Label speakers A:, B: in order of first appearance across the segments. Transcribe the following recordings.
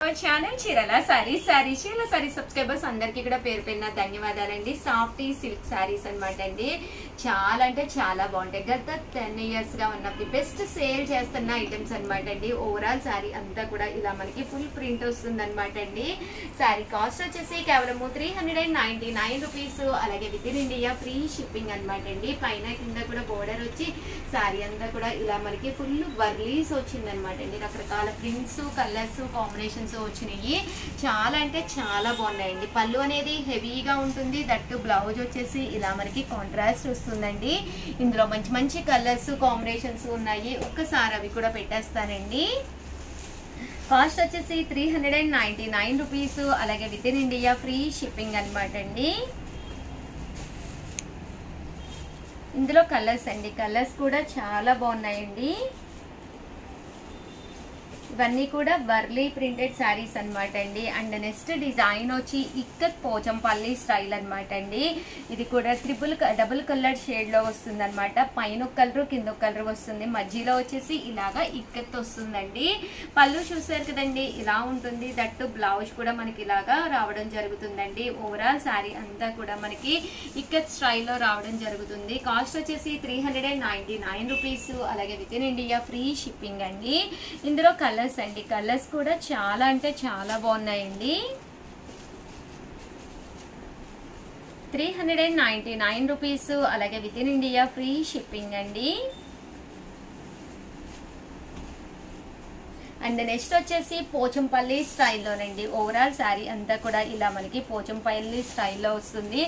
A: Our channel చీరల సారీస్ చీరల sorry subscribers అందరికీ కూడా పేరు పేరున ధన్యవాదాలండి. సాఫ్టీ సిల్క్ సారీస్ అన్నమాట అండి. చాలా అంటే చాలా బాగుంటాయి. గత 10 years గా ఉన్న బెస్ట్ సేల్ చేస్తున్న ఐటమ్స్ అన్నమాట అండి. ఓవరాల్ సారీ అంతా కూడా ఇలా మనకి ఫుల్ ప్రింట్ వస్తుంది అనమాట అండి. సారీ కాస్ట్ వచ్చేసి కేవలం 399 రూపీస్. అలాగే within India free shipping అనమాట అండి. పైన కింద కూడా బోర్డర్ వచ్చి సారీ అంతా కూడా ఇలా మనకి ఫుల్ వర్లీస్ వచ్చింది అనమాట అండి. రకరకాల ప్రింట్స్ కలర్స్ కాంబినేషన్స్ వచ్చినాయి. చాలా అంటే చాలా బాగున్నాయండి. పళ్ళు అనేది హెవీగా ఉంటుంది. దట్టు బ్లౌజ్ వచ్చేసి ఇలా మనకి కాంట్రాస్ట్ వస్తుందండి. ఇందులో మంచి మంచి కలర్స్ కాంబినేషన్స్ ఉన్నాయి. ఒక్కసారి అవి కూడా పెట్టేస్తానండి. కాస్ట్ వచ్చేసి 399 రూపీస్. అలాగే within India free shipping అనమాట అండి. ఇందులో కలర్స్ అండి, కలర్స్ కూడా చాలా బాగున్నాయండి. ఇవన్నీ కూడా వర్లీ ప్రింటెడ్ శారీస్ అనమాట అండి. అండ్ నెక్స్ట్ డిజైన్ వచ్చి ఇక్కత్ పోచంపల్లి స్టైల్ అనమాట అండి. ఇది కూడా డబుల్ కలర్ షేడ్ లో వస్తుంది అనమాట. పైన ఒక కలర్ కింద ఒక కలర్ వస్తుంది. మధ్యలో వచ్చేసి ఇలాగా ఇక్కత్ వస్తుందండి. పళ్ళు చూసారు కదండి, ఇలా ఉంటుంది. దట్టు బ్లౌజ్ కూడా మనకి ఇలాగా రావడం జరుగుతుందండి. ఓవరాల్ శారీ అంతా కూడా మనకి ఇక్కత్ స్టైల్లో రావడం జరుగుతుంది. కాస్ట్ వచ్చేసి 399 రూపీస్. అలాగే within India free shipping అండి. ఇందులో కలర్స్ అండి, కలర్స్ కూడా చాలా అంటే చాలా బాగున్నాయండి. 399 రూపీస్. అలాగే within India free shipping అండి. అండ్ నెక్స్ట్ వచ్చేసి పోచంపల్లి స్టైల్లోనండి. ఓవరాల్ శారీ అంతా కూడా ఇలా మనకి పోచంపల్లి స్టైల్లో వస్తుంది.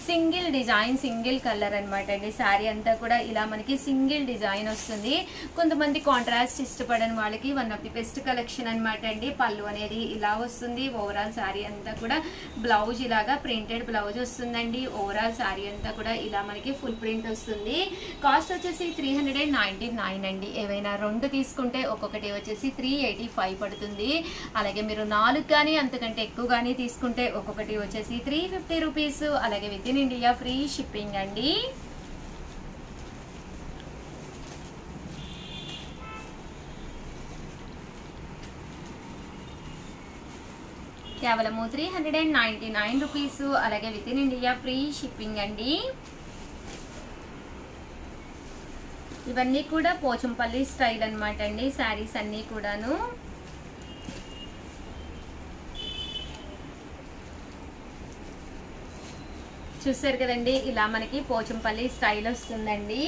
A: సింగిల్ డిజైన్ సింగిల్ కలర్ అనమాట అండి. శారీ అంతా కూడా ఇలా మనకి సింగిల్ డిజైన్ వస్తుంది. కొంతమంది కాంట్రాస్ట్ ఇష్టపడని వాళ్ళకి one of the best collection అనమాట అండి. పళ్ళు అనేది ఇలా వస్తుంది. ఓవరాల్ శారీ అంతా కూడా బ్లౌజ్ ఇలాగా ప్రింటెడ్ బ్లౌజ్ వస్తుందండి. ఓవరాల్ శారీ అంతా కూడా ఇలా మనకి ఫుల్ ప్రింట్ వస్తుంది. కాస్ట్ వచ్చేసి 399 అండి. ఏవైనా రెండు తీసుకుంటే ఒక్కొక్కటి వచ్చేసి 385 పడుతుంది. అలాగే మీరు 4 కానీ అంతకంటే ఎక్కువ కానీ తీసుకుంటే ఒక్కొక్కటి వచ్చేసి 350 రూపీస్. అలాగే within India free shipping అండి. కేవలము 399 రూపీస్. అలాగే within India free shipping అండి. ఇవన్నీ కూడా పోచంపల్లి స్టైల్ అనమాట అండి. శారీస్ అన్నీ కూడాను చూసారు కదండి, ఇలా మనకి పోచంపల్లి స్టైల్ వస్తుందండి.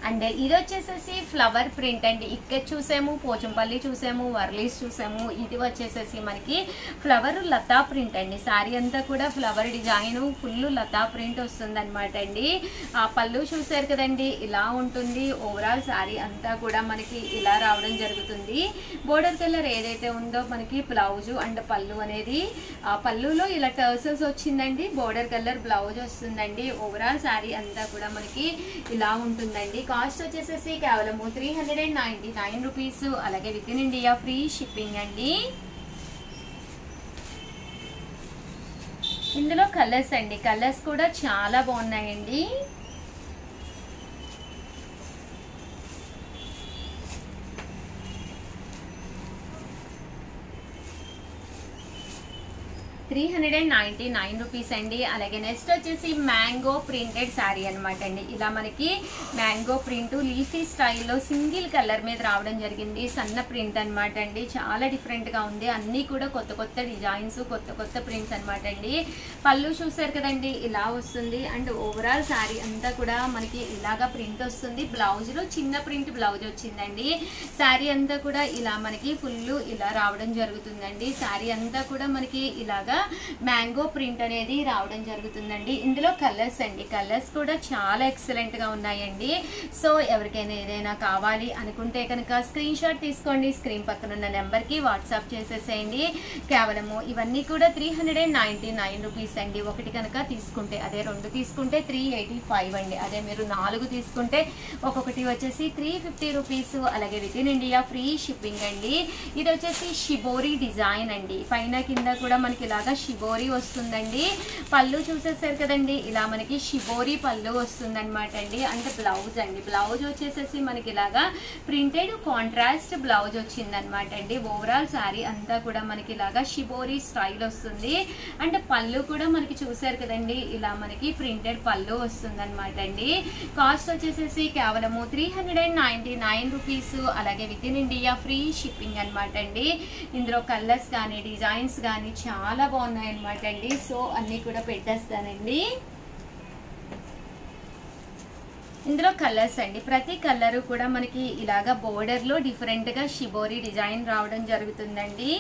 A: అండ్ ఇది వచ్చేసేసి ఫ్లవర్ ప్రింట్ అండి. ఇక్కడ చూసాము, పోచంపల్లి చూసాము, వర్లీస్ చూసాము. ఇది వచ్చేసేసి మనకి ఫ్లవర్ లతా ప్రింట్ అండి. శారీ అంతా కూడా ఫ్లవర్ డిజైన్ ఫుల్ లతా ప్రింట్ వస్తుంది అనమాట అండి. ఆ పళ్ళు చూసారు కదండి, ఇలా ఉంటుంది. ఓవరాల్ శారీ అంతా కూడా మనకి ఇలా రావడం జరుగుతుంది. బోర్డర్ కలర్ ఏదైతే ఉందో మనకి బ్లౌజ్ అండ్ పళ్ళు అనేది ఆ పళ్ళులో ఇలా టర్సల్స్ వచ్చిందండి. బోర్డర్ కలర్ బ్లౌజ్ వస్తుందండి. ఓవరాల్ శారీ అంతా కూడా మనకి ఇలా ఉంటుందండి. కాస్ట్ వచ్చేసేసి కేవలం 399 రూపీస్. అలాగే within India free shipping అండి. ఇందులో కలర్స్ అండి, కలర్స్ కూడా చాలా బాగున్నాయండి. ₹399 అండి. అలాగే నెక్స్ట్ వచ్చేసి మ్యాంగో ప్రింటెడ్ శారీ అనమాట అండి. ఇలా మనకి మ్యాంగో ప్రింట్ లీఫీ స్టైల్లో సింగిల్ కలర్ మీద రావడం జరిగింది. సన్న ప్రింట్ అనమాట అండి. చాలా డిఫరెంట్గా ఉంది. అన్నీ కూడా కొత్త కొత్త డిజైన్స్, కొత్త కొత్త ప్రింట్స్ అనమాట అండి. పళ్ళు చూసారు కదండి, ఇలా వస్తుంది. అండ్ ఓవరాల్ శారీ అంతా కూడా మనకి ఇలాగా ప్రింట్ వస్తుంది. బ్లౌజ్లో చిన్న ప్రింట్ బ్లౌజ్ వచ్చిందండి. శారీ అంతా కూడా ఇలా మనకి ఫుల్ ఇలా రావడం జరుగుతుందండి. శారీ అంతా కూడా మనకి ఇలాగా మ్యాంగో ప్రింట్ అనేది రావడం జరుగుతుందండి. ఇందులో కలర్స్ అండి, కలర్స్ కూడా చాలా ఎక్సలెంట్ గా ఉన్నాయండి. సో ఎవరికైనా ఏదైనా కావాలి అనుకుంటే కనుక స్క్రీన్ షాట్ తీసుకోండి. స్క్రీన్ పక్కన ఉన్న నెంబర్ కి వాట్సాప్ చేసేసేయండి. కేవలము ఇవన్నీ కూడా 399 రూపీస్ అండి. ఒకటి కనుక తీసుకుంటే, అదే రెండు తీసుకుంటే 385 అండి. అదే మీరు 4 తీసుకుంటే ఒక్కొక్కటి వచ్చేసి 350 రూపీస్. అలాగే within India free shipping అండి. ఇది వచ్చేసి షిబోరి డిజైన్ అండి. పైన కింద కూడా మనకి ఇలాగా ఇలాగా షిబోరి వస్తుందండి. పళ్ళు చూసేసారు కదండి, ఇలా మనకి షిబోరి పళ్ళు వస్తుందన్నమాట అండి. అంటే బ్లౌజ్ అండి, బ్లౌజ్ వచ్చేసేసి మనకి ఇలాగా ప్రింటెడ్ కాంట్రాస్ట్ బ్లౌజ్ వచ్చిందనమాట అండి. ఓవరాల్ శారీ అంతా కూడా మనకి ఇలాగా షిబోరి స్టైల్ వస్తుంది. అంటే పళ్ళు కూడా మనకి చూసారు కదండి, ఇలా మనకి ప్రింటెడ్ పళ్ళు వస్తుంది అనమాట అండి. కాస్ట్ వచ్చేసేసి కేవలము 399 రూపీస్. అలాగే within India free shipping అనమాట అండి. ఇందులో కలర్స్ కానీ డిజైన్స్ కానీ చాలా బాగున్నాయి అనమాట అండి. సో అన్నీ కూడా పెట్టేస్తానండి. ఇందులో కలర్స్ అండి, ప్రతి కలర్ కూడా మనకి ఇలాగా బోర్డర్ లో డిఫరెంట్ గా షిబోరి డిజైన్ రావడం జరుగుతుందండి.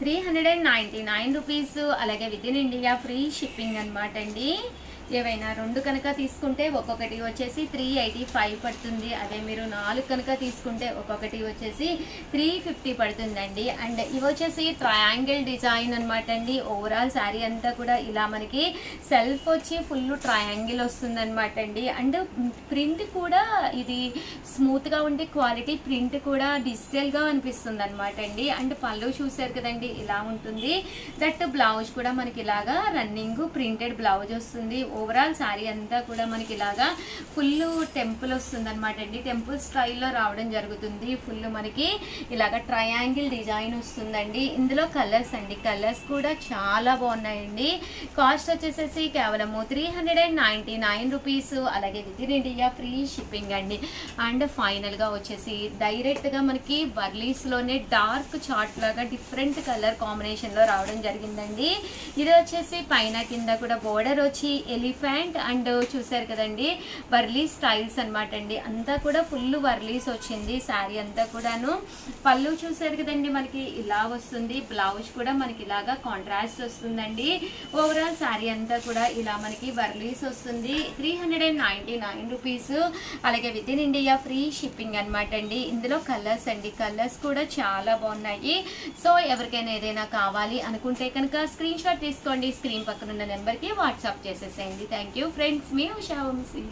A: ₹399. అలాగే within India free shipping అనమాట అండి. ఏవైనా 2 కనుక తీసుకుంటే ఒక్కొక్కటి వచ్చేసి 385 పడుతుంది. అదే మీరు 4 కనుక తీసుకుంటే ఒక్కొక్కటి వచ్చేసి 350 పడుతుందండి. అండ్ ఇవి వచ్చేసి ట్రయాంగిల్ డిజైన్ అనమాట అండి. ఓవరాల్ శారీ అంతా కూడా ఇలా మనకి సెల్ఫ్ వచ్చి ఫుల్ ట్రయాంగిల్ వస్తుంది అనమాట అండి. అండ్ ప్రింట్ కూడా ఇది స్మూత్గా ఉండే క్వాలిటీ, ప్రింట్ కూడా డిజిటల్గా అనిపిస్తుంది అనమాట అండి. అండ్ పళ్ళు చూసారు కదండి, ఇలా ఉంటుంది. దట్ బ్లౌజ్ కూడా మనకి ఇలాగా రన్నింగ్ ప్రింటెడ్ బ్లౌజ్ వస్తుంది. ఓవరాల్ శారీ అంతా కూడా మనకి ఇలాగా ఫుల్ టెంపుల్ వస్తుంది అనమాట అండి. టెంపుల్ స్టైల్లో రావడం జరుగుతుంది. ఫుల్ మనకి ఇలాగా ట్రయాంగిల్ డిజైన్ వస్తుందండి. ఇందులో కలర్స్ అండి, కలర్స్ కూడా చాలా బాగున్నాయండి. కాస్ట్ వచ్చేసేసి కేవలము 399 రూపీస్. అలాగే within India free shipping అండి. అండ్ ఫైనల్ గా వచ్చేసి డైరెక్ట్ గా మనకి బర్లీస్ లోనే డార్క్ చార్ట్ లాగా డిఫరెంట్ కలర్ కాంబినేషన్ లో రావడం జరిగిందండి. ఇది వచ్చేసి పైన కింద కూడా బోర్డర్ వచ్చి ఎలిఫెంట్ అండ్ చూసారు కదండి వర్లీ స్టైల్స్ అనమాట అండి. అంతా కూడా ఫుల్ వర్లీస్ వచ్చింది శారీ అంతా కూడాను. పళ్ళు చూసారు కదండి మనకి ఇలా వస్తుంది. బ్లౌజ్ కూడా మనకి ఇలాగా కాంట్రాస్ట్ వస్తుందండి. ఓవరాల్ శారీ అంతా కూడా ఇలా మనకి వర్లీస్ వస్తుంది. 399 రూపీస్. అలాగే within India free shipping అనమాట అండి. ఇందులో కలర్స్ అండి, కలర్స్ కూడా చాలా బాగున్నాయి. సో ఎవరికైనా ఏదైనా కావాలి అనుకుంటే కనుక స్క్రీన్ షాట్ తీసుకోండి. స్క్రీన్ పక్కన ఉన్న నెంబర్కి వాట్సాప్ చేసేసేయండి. థ్యాంక్ యూ ఫ్రెండ్స్, మీ ఉషా వంశీ.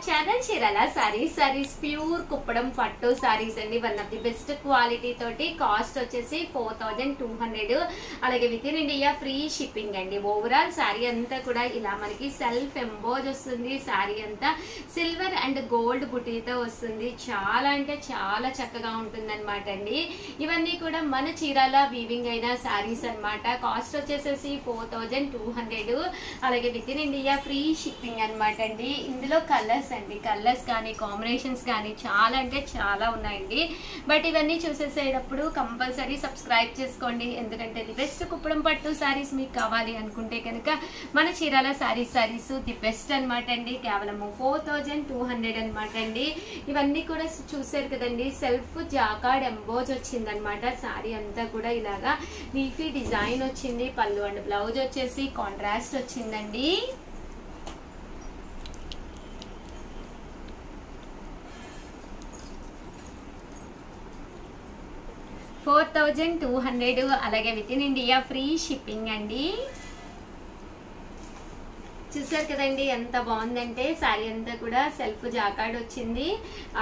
A: ఛానల్ చీరాల సారీస్ ప్యూర్ కుప్పడం పట్టు సారీస్ అండి. One of the best quality తోటి. కాస్ట్ వచ్చేసి 4200. అలాగే within India free shipping అండి. ఓవరాల్ శారీ అంతా కూడా ఇలా మనకి సెల్ఫ్ ఎంబోజ్ వస్తుంది. శారీ అంతా సిల్వర్ అండ్ గోల్డ్ బుటీతో వస్తుంది. చాలా అంటే చాలా చక్కగా ఉంటుంది అనమాట అండి. ఇవన్నీ కూడా మన చీరాల వీవింగ్ అయిన శారీస్ అనమాట. కాస్ట్ వచ్చేసేసి 4200. అలాగే within India free shipping అనమాట అండి. ఇందులో కలర్స్ అండి, కలర్స్ కానీ కాంబినేషన్స్ కానీ చాలా అంటే చాలా ఉన్నాయండి. బట్ ఇవన్నీ చూసేసేటప్పుడు కంపల్సరీ సబ్స్క్రైబ్ చేసుకోండి. ఎందుకంటే ది బెస్ట్ కుప్పడం పట్టు శారీస్ మీకు కావాలి అనుకుంటే కనుక మన చీరాల శారీస్ ది బెస్ట్ అనమాట అండి. కేవలము 4200 అనమాట అండి. ఇవన్నీ కూడా చూసారు కదండి, సెల్ఫ్ జాకార్డ్ ఎంబోజ్ వచ్చింది అనమాట. శారీ అంతా కూడా ఇలాగా లీఫీ డిజైన్ వచ్చింది. పళ్ళు అండ్ బ్లౌజ్ వచ్చేసి కాంట్రాస్ట్ వచ్చిందండి. $4200. అలాగే within India free shipping అండి. చూసారు కదండి ఎంత బాగుందంటే శారీ అంతా కూడా సెల్ఫ్ జాకార్డ్ వచ్చింది.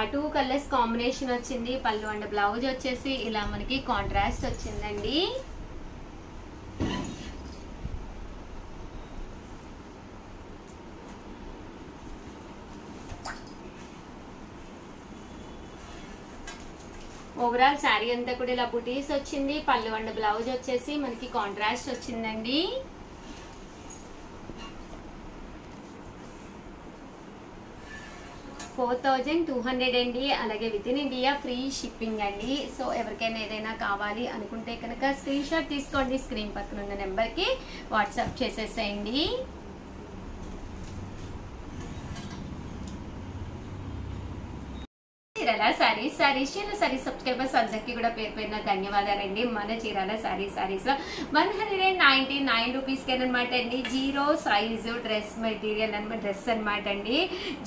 A: 2 కలర్స్ కాంబినేషన్ వచ్చింది. పళ్ళు అండ్ బ్లౌజ్ వచ్చేసి ఇలా మనకి కాంట్రాస్ట్ వచ్చిందండి. ఓవరాల్ శారీ అంతా కూడా ఇలా బుటీస్ వచ్చింది. పళ్ళు అండ్ బ్లౌజ్ వచ్చేసి మనకి కాంట్రాస్ట్ వచ్చిందండి. $4200 అండి. అలాగే within India free shipping అండి. సో ఎవరికైనా ఏదైనా కావాలి అనుకుంటే కనుక స్క్రీన్ షాట్ తీసుకోండి. స్క్రీన్ పక్కన ఉన్న నెంబర్కి వాట్సాప్ చేసేసేయండి. చీరాల సారీస్ సబ్స్క్రైబర్స్ అందరికీ కూడా పేరు పేరున ధన్యవాదాలండి. మన చీరాల సారీస్ లో 199 రూపీస్ అనమాట అండి. 0 సైజు డ్రెస్ మెటీరియల్ అనమాట, డ్రెస్ అనమాట అండి.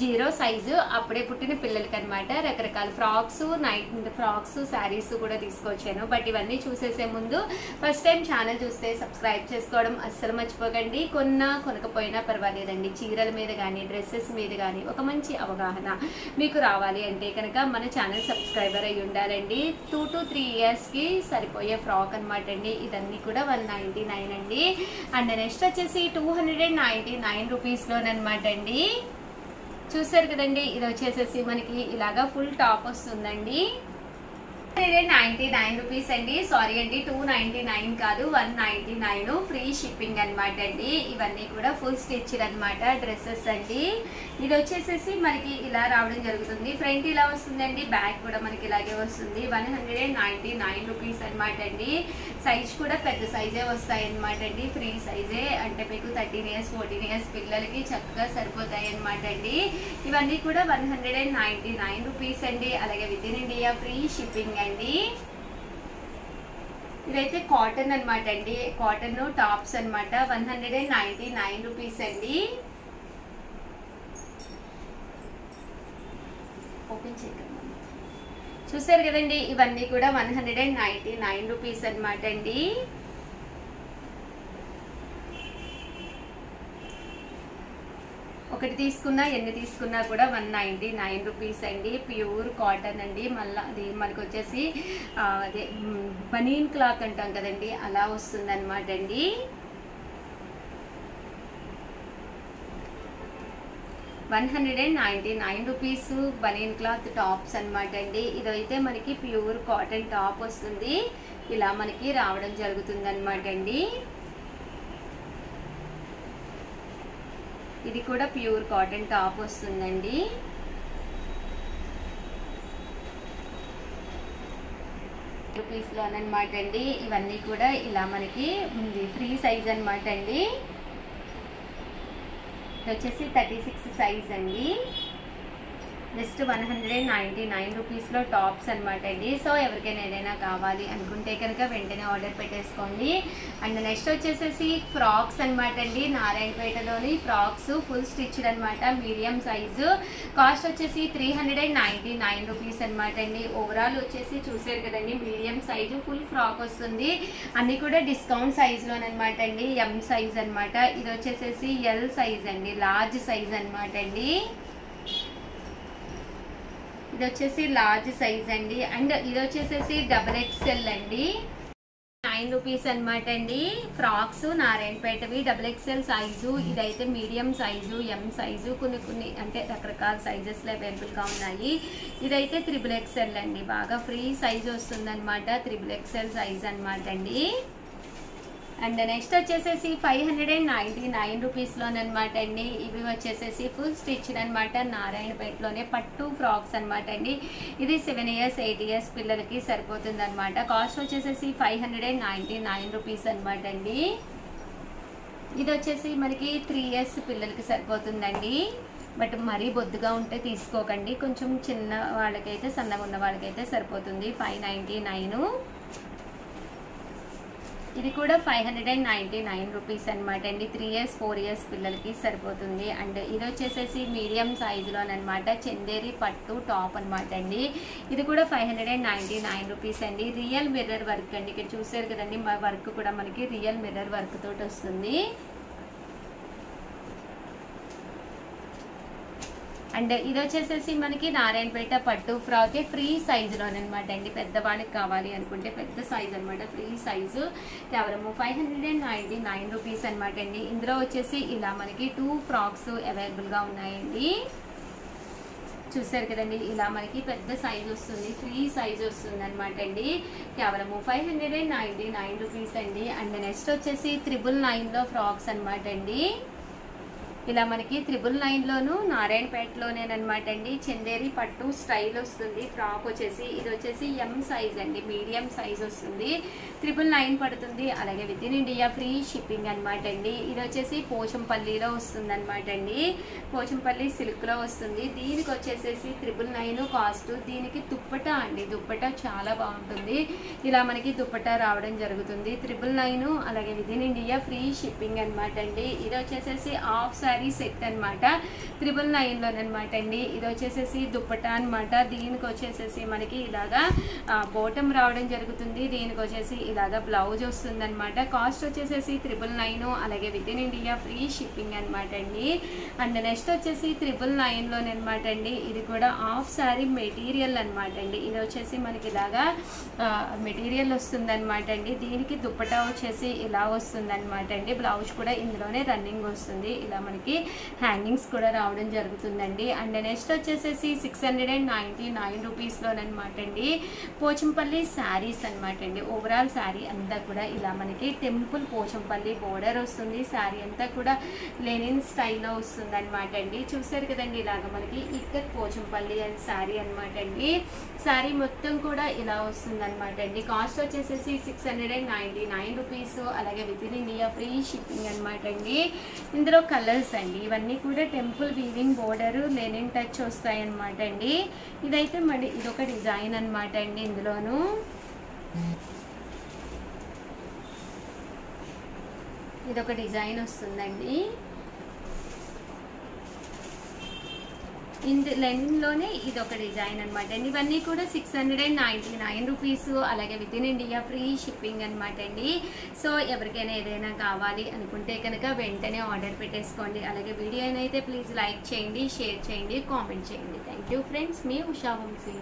A: 0 సైజు అప్పుడే పుట్టిన పిల్లలకి అనమాట. రకరకాల ఫ్రాక్స్, నైట్ ఫ్రాక్స్, శారీస్ కూడా తీసుకొచ్చాను. బట్ ఇవన్నీ చూసేసే ముందు ఫస్ట్ టైం ఛానల్ చూస్తే సబ్స్క్రైబ్ చేసుకోవడం అస్సలు మర్చిపోకండి. కొనకపోయినా పర్వాలేదండి. చీరల మీద కానీ డ్రెస్సెస్ మీద కానీ ఒక మంచి అవగాహన మీకు రావాలి అంటే కనుక మన ఛానల్ సబ్స్క్రైబర్ అయి ఉండాలండి. 2 to 3 years కి సరిపోయే ఫ్రాక్ అనమాట అండి. ఇదన్నీ కూడా 199 అండి. అండ్ నెక్స్ట్ వచ్చేసి 299 రూపీస్లోనమాట అండి. చూసారు కదండి, ఇది వచ్చేసేసి మనకి ఇలాగా ఫుల్ టాప్ వస్తుందండి. 199 రూపీస్ అండి. సారీ అండి, 299 కాదు, 199. ఫ్రీ షిప్పింగ్ అనమాట అండి. ఇవన్నీ కూడా ఫుల్ స్టిచ్డ్ అనమాట డ్రెస్సెస్ అండి. ఇది వచ్చేసేసి మనకి ఇలా రావడం జరుగుతుంది. ఫ్రంట్ ఇలా వస్తుందండి, బ్యాక్ కూడా మనకి ఇలాగే వస్తుంది. 199 రూపీస్ అనమాట అండి. సైజ్ కూడా పెద్ద సైజే వస్తాయి అనమాట అండి. ఫ్రీ సైజే, అంటే మీకు 13 years 14 years పిల్లలకి చక్కగా సరిపోతాయి అనమాట అండి. ఇవన్నీ కూడా 199 రూపీస్ అండి. అలాగే within India free shipping అండి. ఇదైతే కాటన్ అనమాట అండి. కాటన్ టాప్స్ అనమాట. 199 రూపీస్ అండి. ఓపెన్ చేయకండి. చూసారు కదండి, ఇవన్నీ కూడా 199 రూపీస్ అనమాట అండి. ఒకటి తీసుకున్నా ఎన్ని తీసుకున్నా కూడా 199 రూపీస్ అండి. ప్యూర్ కాటన్ అండి. మళ్ళీ అది మనకు వచ్చేసి అదే బనీన్ క్లాత్ అంటాం కదండి, అలా వస్తుంది అనమాట అండి. రూపీస్ బనీన్ క్లాత్ టాప్స్ అనమాట అండి. ఇదైతే మనకి ప్యూర్ కాటన్ టాప్ వస్తుంది. ఇలా మనకి రావడం జరుగుతుంది అనమాట అండి. ఇది కూడా ప్యూర్ కాటన్ టాప్ వస్తుందండి. రూపీస్లోనమాట అండి. ఇవన్నీ కూడా ఇలా మనకి ఫ్రీ సైజ్ అనమాట అండి. ఇది వచ్చేసి 36 సైజ్ అండి. జస్ట్ 199 రూపీస్లో టాప్స్ అనమాట అండి. సో ఎవరికైనా ఏదైనా కావాలి అనుకుంటే కనుక వెంటనే ఆర్డర్ పెట్టేసుకోండి. అండ్ నెక్స్ట్ వచ్చేసేసి ఫ్రాక్స్ అనమాట అండి. నారాయణపేటలోని ఫ్రాక్స్ ఫుల్ స్టిచ్డ్ అనమాట, మీడియం సైజు. కాస్ట్ వచ్చేసి 399 రూపీస్ అనమాట అండి. ఓవరాల్ వచ్చేసి చూసారు కదండి, మీడియం సైజు ఫుల్ ఫ్రాక్ వస్తుంది. అన్నీ కూడా డిస్కౌంట్ సైజులోనమాట అండి. ఎం సైజ్ అనమాట. ఇది వచ్చేసేసి ఎల్ సైజ్ అండి, లార్జ్ సైజ్ అనమాట అండి. ఇది వచ్చేసి లార్జ్ సైజ్ అండి. అండ్ ఇది వచ్చేసేసి XXL అండి. 9 రూపీస్ అనమాట అండి. ఫ్రాక్స్ నారాయణపేటవి XXL సైజు. ఇదైతే మీడియం సైజు, ఎం సైజు, కొన్ని అంటే రకరకాల సైజెస్లో అవైలబుల్గా ఉన్నాయి. ఇదైతే XXL అండి. బాగా ఫ్రీ సైజ్ వస్తుంది అనమాట. XXL సైజ్ అనమాట అండి. అండ్ నెక్స్ట్ వచ్చేసేసి 599 రూపీస్లోనమాట అండి. ఇవి వచ్చేసేసి ఫుల్ స్టిచ్డ్ అనమాట. నారాయణపేటలోనే పట్టు ఫ్రాక్స్ అనమాట అండి. ఇది 7 years 8 years పిల్లలకి సరిపోతుంది అనమాట. కాస్ట్ వచ్చేసేసి 599 రూపీస్ అనమాట అండి. ఇది వచ్చేసి మనకి 3 years పిల్లలకి సరిపోతుందండి. బట్ మరీ బొద్దుగా ఉంటే తీసుకోకండి. కొంచెం చిన్న వాళ్ళకైతే, సన్నగా ఉన్న వాళ్ళకైతే సరిపోతుంది. 599. ఇది కూడా 599 రూపీస్ అనమాట అండి. 3 years 4 years పిల్లలకి సరిపోతుంది. అండ్ ఇది వచ్చేసేసి మీడియం సైజులోనమాట. చందేరి పట్టు టాప్ అనమాట అండి. ఇది కూడా 599 రూపీస్ అండి. రియల్ మిర్రర్ వర్క్ అండి. ఇక్కడ చూసారు కదండి, మా వర్క్ కూడా మనకి రియల్ మిర్రర్ వర్క్ తోటి వస్తుంది. అండ్ ఇది వచ్చేసేసి మనకి నారాయణపేట పట్టు ఫ్రాక్ ఫ్రీ సైజులోనమాట అండి. పెద్దవాళ్ళకి కావాలి అనుకుంటే పెద్ద సైజ్ అనమాట, ఫ్రీ సైజు. కేవలము 599 రూపీస్ అనమాట అండి. ఇందులో వచ్చేసి ఇలా మనకి 2 ఫ్రాక్స్ అవైలబుల్గా ఉన్నాయండి. చూసారు కదండి, ఇలా మనకి పెద్ద సైజ్ వస్తుంది, ఫ్రీ సైజ్ వస్తుంది అనమాట అండి. కేవలము 599 రూపీస్ అండి. అండ్ నెక్స్ట్ వచ్చేసి 999లో ఫ్రాక్స్ అనమాట అండి. ఇలా మనకి 999లోను నారాయణపేటలోనేనమాట అండి. చందేరి పట్టు స్టైల్ వస్తుంది. ఫ్రాక్ వచ్చేసి ఇది వచ్చేసి ఎం సైజ్ అండి, మీడియం సైజ్ వస్తుంది. 999 పడుతుంది. అలాగే within India free shipping అనమాట అండి. ఇది వచ్చేసి పోచంపల్లిలో వస్తుంది అనమాట అండి. పోచంపల్లి సిల్క్లో వస్తుంది. దీనికి వచ్చేసేసి 999 కాస్ట్. దీనికి దుప్పటా అండి, దుప్పటా చాలా బాగుంటుంది. ఇలా మనకి దుప్పటా రావడం జరుగుతుంది. 999 అలాగే within India free shipping అనమాట అండి. ఇది వచ్చేసేసి హాఫ్ శారీ సెట్ అనమాట, 999లోనమాట అండి. ఇది వచ్చేసేసి దుప్పటా అనమాట. దీనికి వచ్చేసేసి మనకి ఇలాగా బోటం రావడం జరుగుతుంది. దీనికి వచ్చేసి ఇలాగా బ్లౌజ్ వస్తుంది అనమాట. కాస్ట్ వచ్చేసేసి 999 అలాగే within India free shipping అనమాట అండి. అండ్ నెక్స్ట్ వచ్చేసి 999లోనమాట అండి. ఇది కూడా హాఫ్ శారీ మెటీరియల్ అనమాట అండి. ఇది వచ్చేసి మనకి ఇలాగా మెటీరియల్ వస్తుంది అనమాట అండి. దీనికి దుప్పటా వచ్చేసి ఇలా వస్తుంది అనమాట అండి. బ్లౌజ్ కూడా ఇందులోనే రన్నింగ్ వస్తుంది. ఇలా మనకి హ్యాంగింగ్స్ కూడా రావడం జరుగుతుందండి. అండ్ నెక్స్ట్ వచ్చేసేసి 699 రూపీస్లోనమాట అండి. పోచంపల్లి శారీస్ అనమాట అండి. ఓవరాల్ శారీ అంతా కూడా ఇలా మనకి టెంపుల్ పోచంపల్లి బోర్డర్ వస్తుంది. శారీ అంతా కూడా లెనిన్ స్టైల్లో వస్తుంది అనమాట అండి. చూసారు కదండి, ఇలాగ మనకి ఇక్కత్ పోచంపల్లి అని శారీ అనమాట అండి. శారీ మొత్తం కూడా ఇలా వస్తుంది అనమాట అండి. కాస్ట్ వచ్చేసేసి 699 రూపీస్ అలాగే within India free shipping అనమాట అండి. ఇందులో కలర్స్ అండి, ఇవన్నీ కూడా temple weaving border linen touch వస్తాయి అనమాట అండి. ఇదైతే మరి ఇదొక డిజైన్ అనమాట అండి. ఇందులోను ఇదొక డిజైన్ వస్తుందండి. లెనిన్లోనే ఇది ఒక డిజైన్ అనమాట అండి. ఇవన్నీ కూడా 699 రూపీస్ అలాగే within India free shipping అనమాట అండి. సో ఎవరికైనా ఏదైనా కావాలి అనుకుంటే కనుక వెంటనే ఆర్డర్ పెట్టేసుకోండి. అలాగే వీడియో అయితే ప్లీజ్ లైక్ చేయండి, షేర్ చేయండి, కామెంట్ చేయండి. థ్యాంక్ యూ ఫ్రెండ్స్, మీ ఉషా వంశీ.